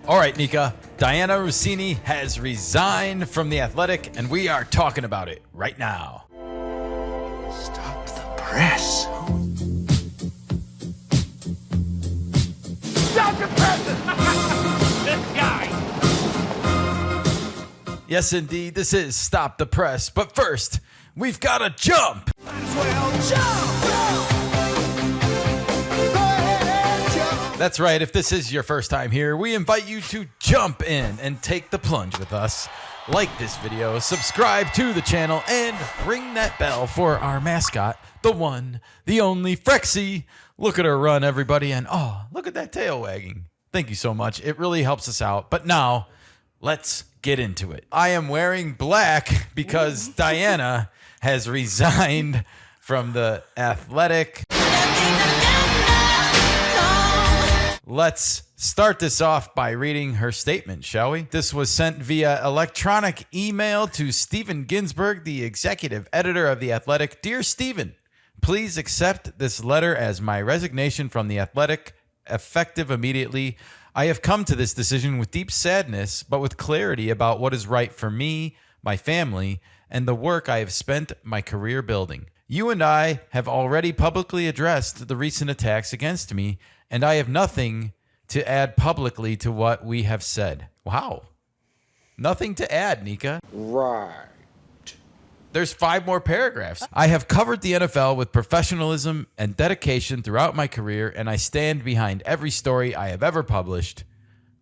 All right, Nika. Dianna Russini has resigned from The Athletic, and we are talking about it right now. Stop the press. Stop the press! This guy. Yes, indeed. This is Stop the Press. But first, we've got to jump. Might as well jump. Go ahead and jump. That's right. If this is your first time here, we invite you to jump in and take the plunge with us. Like this video, subscribe to the channel, and ring that bell for our mascot, the one, the only Frexy. Look at her run, everybody, and oh, look at that tail wagging. Thank you so much. It really helps us out. But now, let's get into it. I am wearing black because Dianna has resigned from The Athletic. Let's start this off by reading her statement, shall we? This was sent via electronic email to Steven Ginsberg, the executive editor of The Athletic. Dear Steven, please accept this letter as my resignation from The Athletic, effective immediately. I have come to this decision with deep sadness, but with clarity about what is right for me, my family, and the work I have spent my career building. You and I have already publicly addressed the recent attacks against me, and I have nothing to add publicly to what we have said. Wow. Nothing to add, Nika. Right. There's 5 more paragraphs. I have covered the NFL with professionalism and dedication throughout my career, and I stand behind every story I have ever published.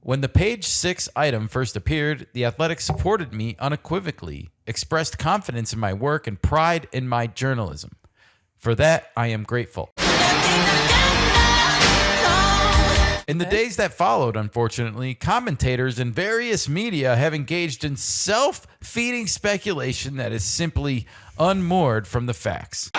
When the page 6 item first appeared, The Athletic supported me unequivocally, expressed confidence in my work, and pride in my journalism. For that, I am grateful. In the days that followed, unfortunately, commentators in various media have engaged in self-feeding speculation that is simply unmoored from the facts.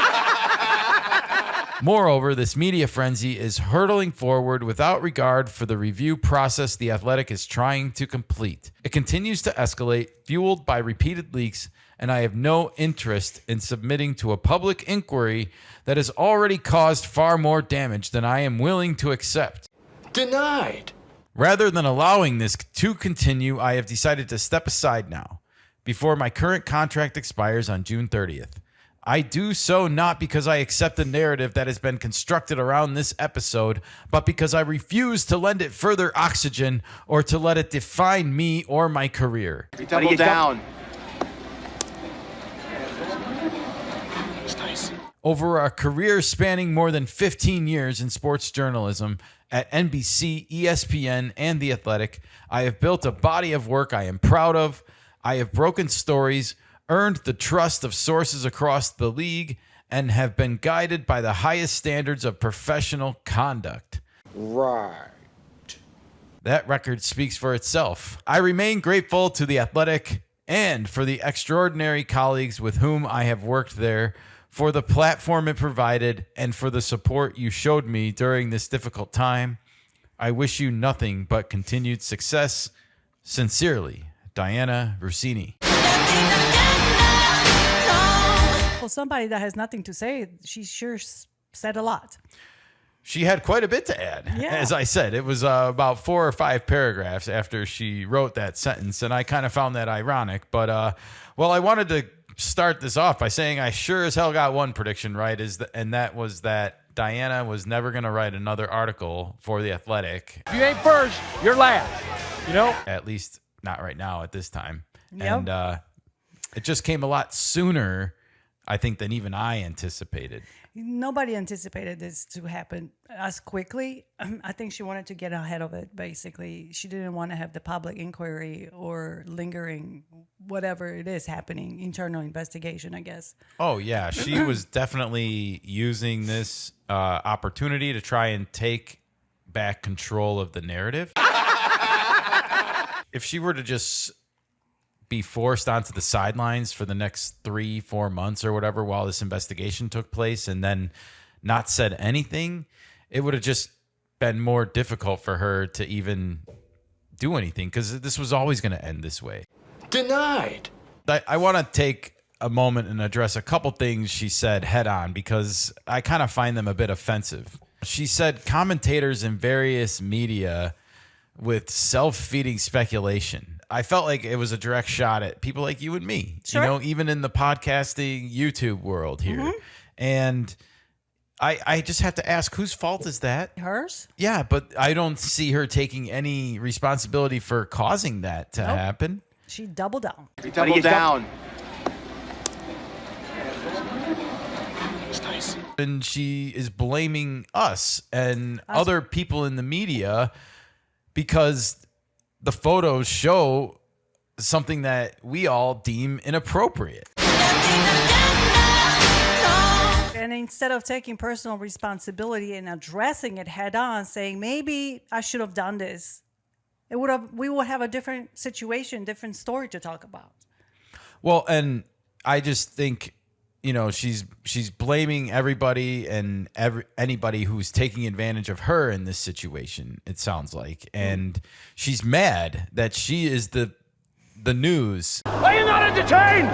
Moreover, this media frenzy is hurtling forward without regard for the review process The Athletic is trying to complete. It continues to escalate, fueled by repeated leaks, and I have no interest in submitting to a public inquiry that has already caused far more damage than I am willing to accept. Denied. Rather than allowing this to continue, I have decided to step aside now, before my current contract expires on June 30th. I do so not because I accept the narrative that has been constructed around this episode, but because I refuse to lend it further oxygen or to let it define me or my career. Double down. It's nice. Over a career spanning more than 15 years in sports journalism at NBC, ESPN, and The Athletic, I have built a body of work I am proud of. I have broken stories, earned the trust of sources across the league, and have been guided by the highest standards of professional conduct. Right. That record speaks for itself. I remain grateful to The Athletic and for the extraordinary colleagues with whom I have worked there, for the platform it provided, and for the support you showed me during this difficult time. I wish you nothing but continued success. Sincerely, Dianna Russini. For somebody that has nothing to say, she sure said a lot. She had quite a bit to add. Yeah. As I said, it was about 4 or 5 paragraphs after she wrote that sentence, and I kind of found that ironic. But, well, I wanted to start this off by saying I sure as hell got one prediction right, and that was that Dianna was never going to write another article for The Athletic. If you ain't first, you're last. You know? At least not right now at this time. Yep. And it just came a lot sooner, I think, than even I anticipated. Nobody anticipated this to happen as quickly. I think she wanted to get ahead of it, basically. She didn't want to have the public inquiry or lingering, whatever it is happening, internal investigation, I guess. Oh, yeah. She was definitely using this opportunity to try and take back control of the narrative. If she were to just be forced onto the sidelines for the next 3-4 months or whatever while this investigation took place and then not said anything, it would have just been more difficult for her to even do anything because this was always going to end this way. Denied. I want to take a moment and address a couple things she said head on because I kind of find them a bit offensive. She said commentators in various media with self-feeding speculation. I felt like it was a direct shot at people like you and me, Sure. you know, even in the podcasting YouTube world here. And I just have to ask, whose fault is that? Hers? Yeah, but I don't see her taking any responsibility for causing that to happen. She doubled down. Double down. It's nice. And she is blaming us and other people in the media because the photos show something that we all deem inappropriate. And instead of taking personal responsibility and addressing it head on, saying, maybe I should have done this, we would have a different situation, different story to talk about. Well, and I just think, you know, she's blaming everybody and anybody who's taking advantage of her in this situation, it sounds like. And she's mad that she is the news. Are you not entertained?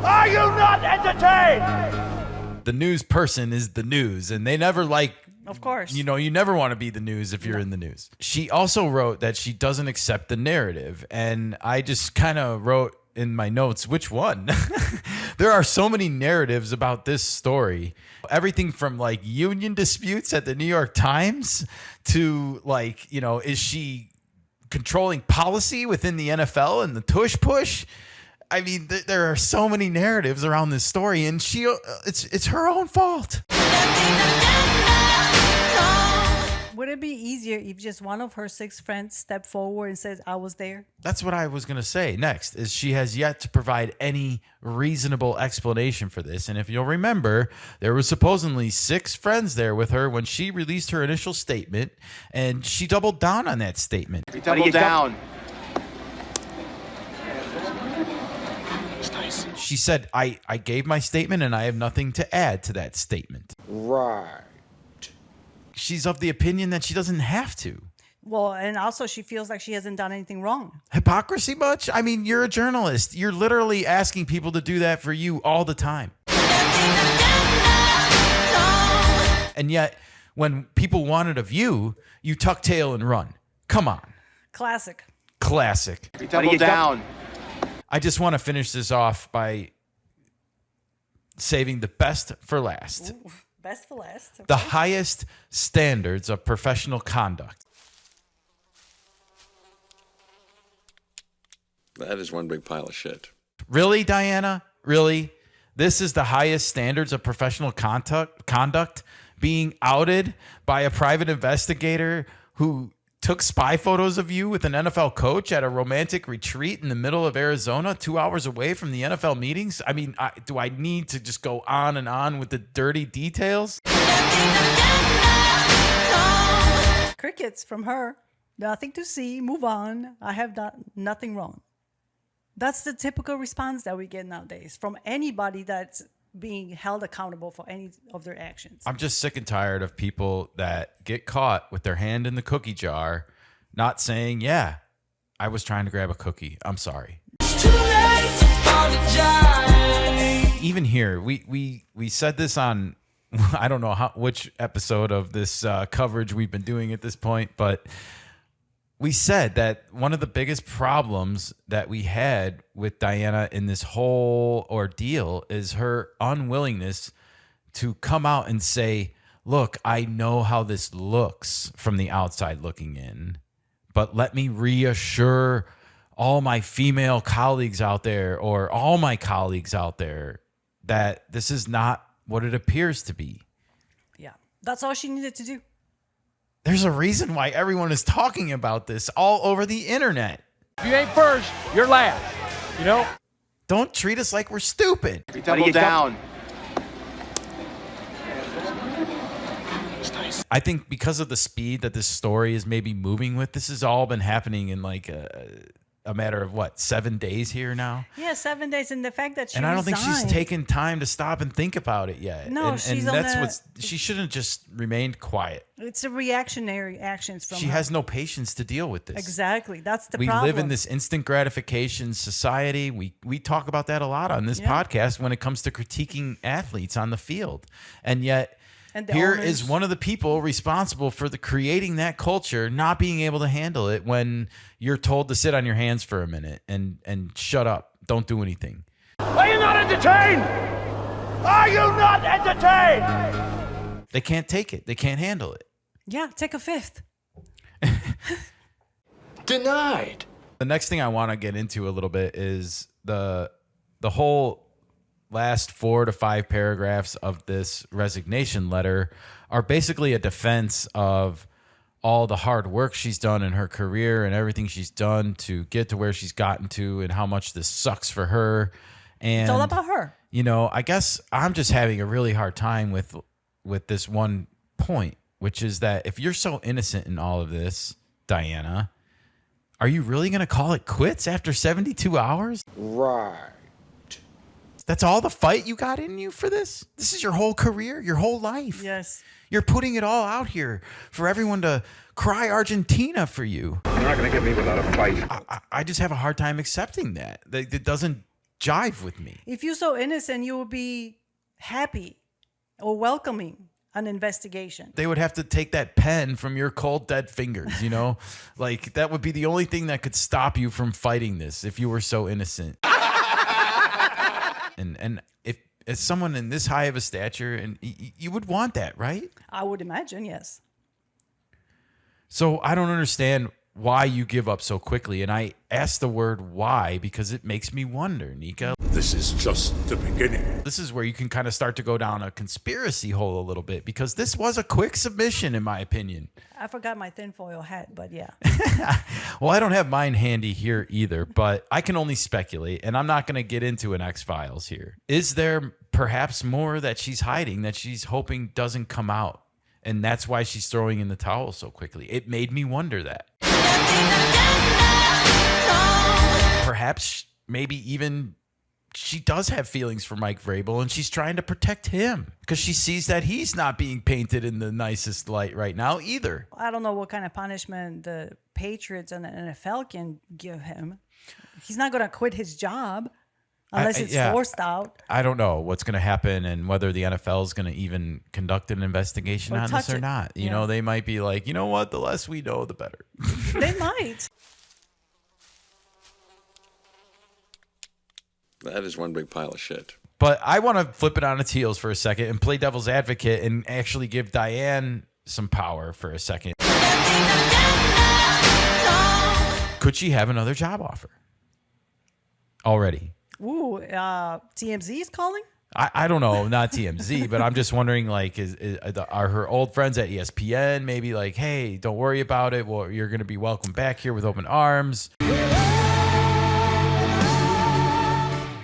Are you not entertained? The news person is the news, and they never like. Of course. You know, you never want to be the news if you're in the news. She also wrote that she doesn't accept the narrative. And I just kind of wrote in my notes, which one? There are so many narratives about this story. Everything from like union disputes at the New York Times to like, you know, is she controlling policy within the NFL and the tush push? I mean, there are so many narratives around this story, and it's her own fault. Would it be easier if just one of her 6 friends stepped forward and says, I was there? That's what I was going to say next, is she has yet to provide any reasonable explanation for this. And if you'll remember, there were supposedly 6 friends there with her when she released her initial statement, and she doubled down on that statement. Double down. It's nice. She said, I gave my statement and I have nothing to add to that statement. Right. She's of the opinion that she doesn't have to. Well, and also she feels like she hasn't done anything wrong. Hypocrisy much? I mean, you're a journalist. You're literally asking people to do that for you all the time. And yet, when people want it of you, you tuck tail and run. Come on. Classic. Classic. Double down. I just want to finish this off by saving the best for last. Ooh, best for last. Okay. The highest standards of professional conduct. That is one big pile of shit. Really, Dianna? Really? This is the highest standards of professional conduct? Being outed by a private investigator who took spy photos of you with an NFL coach at a romantic retreat in the middle of Arizona, 2 hours away from the NFL meetings? I mean, do I need to just go on and on with the dirty details? Crickets from her. Nothing to see. Move on. I have nothing wrong. That's the typical response that we get nowadays from anybody that's being held accountable for any of their actions. I'm just sick and tired of people that get caught with their hand in the cookie jar, not saying, yeah, I was trying to grab a cookie. I'm sorry. Even here, we said this on, I don't know which episode of this coverage we've been doing at this point, but we said that one of the biggest problems that we had with Dianna in this whole ordeal is her unwillingness to come out and say, look, I know how this looks from the outside looking in, but let me reassure all my female colleagues out there or all my colleagues out there that this is not what it appears to be. Yeah, that's all she needed to do. There's a reason why everyone is talking about this all over the internet. If you ain't first, you're last. You know? Don't treat us like we're stupid. Double down. It's nice. I think because of the speed that this story is maybe moving with, this has all been happening in like a matter of what, 7 days here now? Yeah, 7 days. And the fact that she And I don't think she's resigned- taken time to stop and think about it yet. No, and she's on that's the- what's she shouldn't have just remained quiet. It's a reactionary actions from She her. has no patience to deal with this. Exactly. That's the We problem. live in this instant gratification society. We talk about that a lot on this Yeah. podcast when it comes to critiquing athletes on the field. And yet And the here owners. is one of the people responsible for the creating that culture, not being able to handle it when you're told to sit on your hands for a minute and shut up. Don't do anything. Are you not entertained? Are you not entertained? They can't take it. They can't handle it. Yeah, take a fifth. Denied. The next thing I want to get into a little bit is the whole last 4 to 5 paragraphs of this resignation letter are basically a defense of all the hard work she's done in her career and everything she's done to get to where she's gotten to and how much this sucks for her. And It's all about her. you know, I guess I'm just having a really hard time with this one point, which is that if you're so innocent in all of this, Dianna, are you really going to call it quits after 72 hours? Right. That's all the fight you got in you for this? This is your whole career, your whole life. Yes. You're putting it all out here for everyone to cry Argentina for you. You're not going to get me without a fight. I just have a hard time accepting that. It doesn't jive with me. If you're so innocent, you would be happy or welcoming an investigation. They would have to take that pen from your cold, dead fingers, you know? Like, that would be the only thing that could stop you from fighting this if you were so innocent. And if as someone in this high of a stature, and you would want that, right? I would imagine, yes. So I don't understand why you give up so quickly. And I ask the word why because it makes me wonder, Nika. This is just the beginning. This is where you can kind of start to go down a conspiracy hole a little bit because this was a quick submission, in my opinion. I forgot my tinfoil hat, but yeah. Well, I don't have mine handy here either, but I can only speculate, and I'm not going to get into an X-Files here. Is there perhaps more that she's hiding that she's hoping doesn't come out? And that's why she's throwing in the towel so quickly. It made me wonder that. Perhaps, maybe even she does have feelings for Mike Vrabel, and she's trying to protect him because she sees that he's not being painted in the nicest light right now either. I don't know what kind of punishment the Patriots and the NFL can give him. He's not going to quit his job unless it's forced out. I don't know what's going to happen and whether the NFL is going to even conduct an investigation Or on touch this or it. not. You Yeah. know, they might be like, you know what? The less we know, the better. They might. That is one big pile of shit. But I want to flip it on its heels for a second and play devil's advocate and actually give Dianne some power for a second. Could she have another job offer already? Ooh, TMZ is calling? I don't know, not TMZ, but I'm just wondering, like, are her old friends at ESPN maybe like, hey, don't worry about it. Well, you're going to be welcome back here with open arms.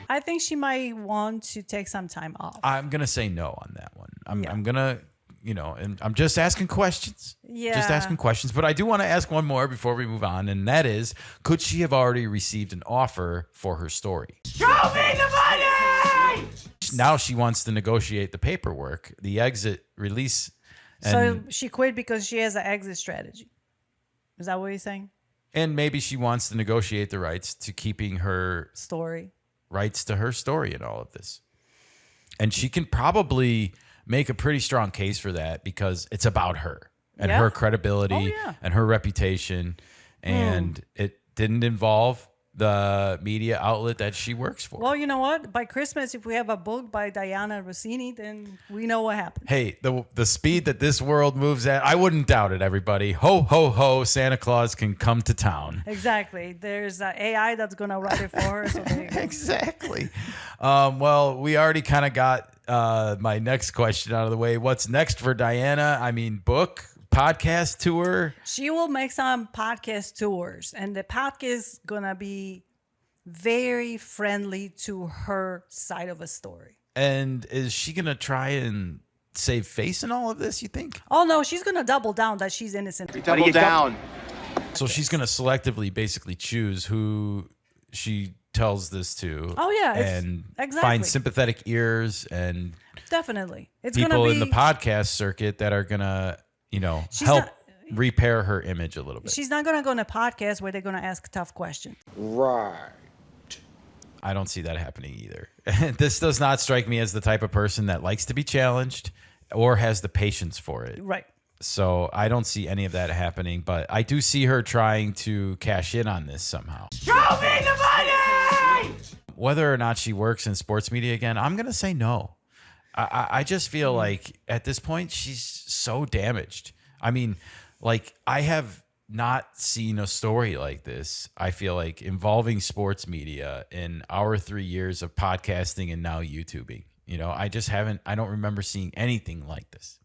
I think she might want to take some time off. I'm going to say no on that one. Yeah. I'm going to, you know, and I'm just asking questions. Yeah. Just asking questions. But I do want to ask one more before we move on. And that is, could she have already received an offer for her story? Show me the money! Now she wants to negotiate the paperwork, the exit release. So And, she quit because she has an exit strategy. Is that what you're saying? and maybe she wants to negotiate the rights to keeping her Story. rights to her story in all of this. And she can probably make a pretty strong case for that because it's about her and Yeah. her credibility Oh, yeah. and her reputation. And it didn't involve the media outlet that she works for. Well, you know what? By Christmas, if we have a book by Dianna Russini, then we know what happened. Hey, the speed that this world moves at, I wouldn't doubt it, everybody. Ho, ho, ho, Santa Claus can come to town. Exactly. There's an AI that's going to write it for her. So there you go. Exactly. Well, we already kind of got my next question out of the way. What's next for Dianna? I mean, book, podcast tour. She will make some podcast tours, and the podcast is going to be very friendly to her side of a story. And is she going to try and save face in all of this, you think? Oh, no, she's going to double down that she's innocent. Double down. So she's going to selectively basically choose who she tells this to. Oh, yeah, it's- And exactly. find sympathetic ears and Definitely. It's going people to in be... the podcast circuit that are going to, you know, She's help not- repair her image a little bit. She's not going to go on a podcast where they're going to ask tough questions. Right. I don't see that happening either. This does not strike me as the type of person that likes to be challenged or has the patience for it. Right. So I don't see any of that happening, but I do see her trying to cash in on this somehow. Show me the money! Whether or not she works in sports media again, I'm going to say no. I just feel like at this point, she's so damaged. I mean, like, I have not seen a story like this, I feel like, involving sports media in our 3 years of podcasting and now YouTubing. You know, I don't remember seeing anything like this.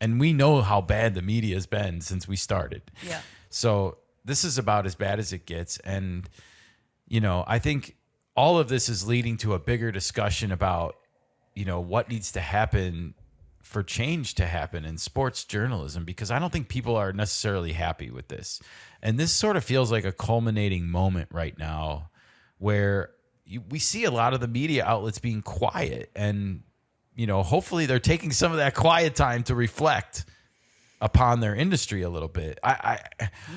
And we know how bad the media has been since we started. Yeah. So this is about as bad as it gets. And, you know, I think all of this is leading to a bigger discussion about, you know, what needs to happen for change to happen in sports journalism, because I don't think people are necessarily happy with this. And this sort of feels like a culminating moment right now where we see a lot of the media outlets being quiet, and, you know, hopefully they're taking some of that quiet time to reflect upon their industry a little bit. I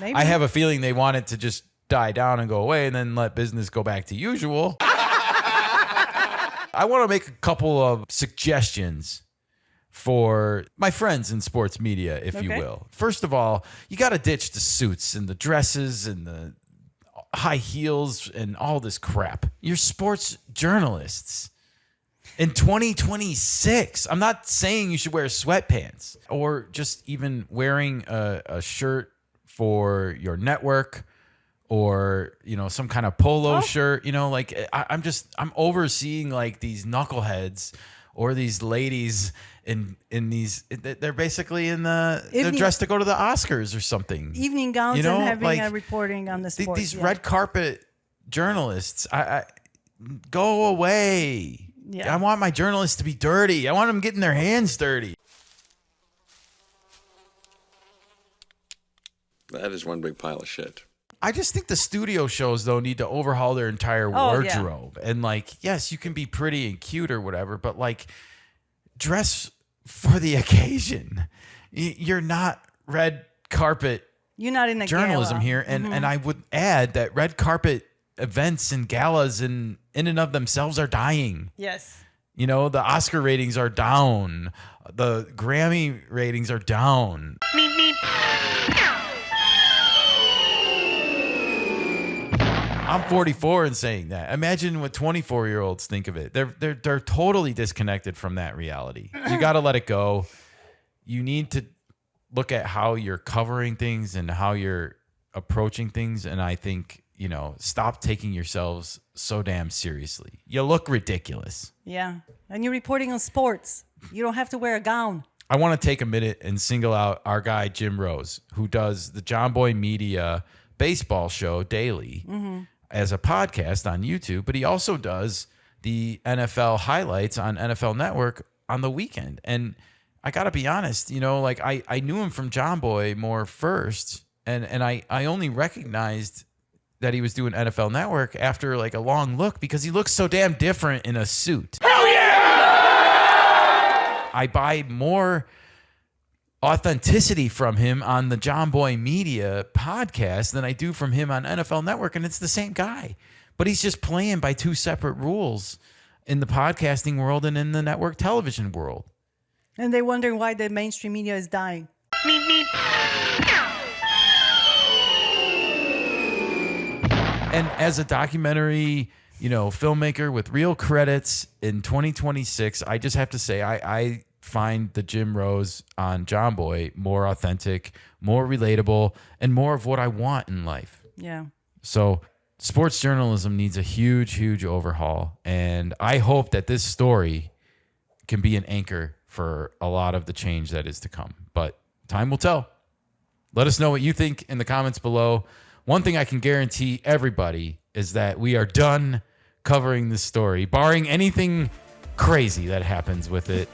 have a feeling they want it to just die down and go away and then let business go back to usual. I want to make a couple of suggestions for my friends in sports media, if you will. First of all, you got to ditch the suits and the dresses and the high heels and all this crap. You're sports journalists. In 2026, I'm not saying you should wear sweatpants or just even wearing a shirt for your network or, you know, some kind of polo shirt. You know, like I'm overseeing like these knuckleheads or these ladies in these, they're basically they're dressed to go to the Oscars or something. Evening gowns, you know, and having a reporting on the sports. These red carpet journalists, I go away. Yeah. I want my journalists to be dirty. I want them getting their hands dirty. That is one big pile of shit. I just think the studio shows, though, need to overhaul their entire wardrobe. Yeah. And, like, yes, you can be pretty and cute or whatever, but, like, dress for the occasion. You're not red carpet You're not in a journalism gala. here. And I would add that red carpet events and galas in and of themselves are dying. Yes. You know, the Oscar ratings are down. The Grammy ratings are down. I'm 44 and saying that. Imagine what 24-year-olds think of it. They're totally disconnected from that reality. You got to let it go. You need to look at how you're covering things and how you're approaching things. And I think, you know, stop taking yourselves so damn seriously. You look ridiculous. Yeah. And you're reporting on sports. You don't have to wear a gown. I want to take a minute and single out our guy, Jim Rose, who does the Jomboy Media baseball show daily as a podcast on YouTube, but he also does the NFL highlights on NFL Network on the weekend. And I got to be honest, you know, like I knew him from Jomboy more first, and I only recognized that he was doing NFL Network after like a long look because he looks so damn different in a suit. Hell yeah! I buy more authenticity from him on the Jomboy Media podcast than I do from him on NFL Network, and it's the same guy. But he's just playing by two separate rules in the podcasting world and in the network television world. And they're wondering why the mainstream media is dying. And as a documentary, you know, filmmaker with real credits in 2026, I just have to say I find the Jim Rose on Jomboy more authentic, more relatable, and more of what I want in life. Yeah. So sports journalism needs a huge, huge overhaul. And I hope that this story can be an anchor for a lot of the change that is to come. But time will tell. Let us know what you think in the comments below. One thing I can guarantee everybody is that we are done covering this story, barring anything crazy that happens with it.